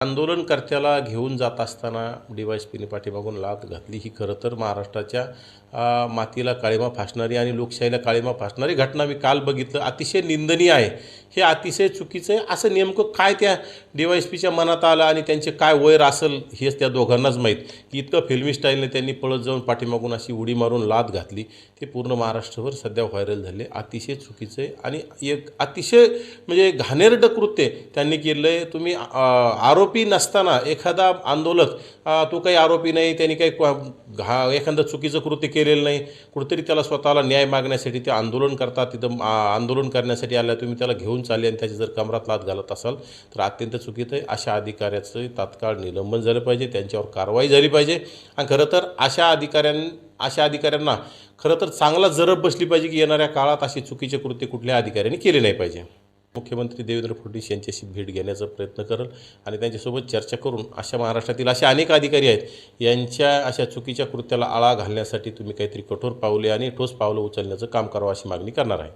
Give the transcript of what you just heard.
आंदोलनकर्त्याला घेऊन जात असताना DYSPने पाठीमागून लाथ घातली ही खरं तर महाराष्ट्राच्या मातीला काळिमा फासणारी आणि लोकशाहीला काळिमा फासणारी घटना मी काल बघितलं. अतिशय निंदनीय आहे. हे अतिशय चुकीचं आहे. असं नेमकं काय त्या DYSPच्या मनात आलं आणि त्यांचे काय वैर असेल हेच त्या दोघांनाच माहीत, की इतकं फिल्मी स्टाईलने त्यांनी पळत जाऊन पाठीमागून अशी उडी मारून लाथ घातली. ते पूर्ण महाराष्ट्रभर सध्या व्हायरल झाले. अतिशय चुकीचं आहे आणि एक अतिशय म्हणजे घाणेरडं कृत्य त्यांनी केलं आहे. तुम्ही आरोपी नसताना एखादा आंदोलक तो काही आरोपी नाही, त्यांनी काही एखादं चुकीचं कृत्य केलेलं नाही, कुठेतरी त्याला स्वतःला न्याय मागण्यासाठी ते आंदोलन करतात. तिथं आंदोलन करण्यासाठी आल्या तुम्ही त्याला घेऊन चालले आणि त्याची जर कमरात लाथ घालत असाल तर अत्यंत चुकीचं आहे. अशा अधिकाऱ्याचं तात्काळ निलंबन झालं पाहिजे, त्यांच्यावर कारवाई झाली पाहिजे. आणि खरं तर अशा अधिकाऱ्यांना खरं तर चांगला जरब बसली पाहिजे की येणाऱ्या काळात अशी चुकीचे कृत्य कुठल्या अधिकाऱ्यांनी केले नाही पाहिजे. मुख्यमंत्री देवेंद्र फडणवीस यांच्याशी भेट घेण्याचा प्रयत्न करेल आणि त्यांच्यासोबत चर्चा करून अशा महाराष्ट्रातील असे अनेक अधिकारी आहेत यांच्या अशा चुकीच्या कृत्याला आळा घालण्यासाठी तुम्ही काहीतरी कठोर पावले आणि ठोस पावलं उचलण्याचं काम करावं अशी मागणी करणार आहे.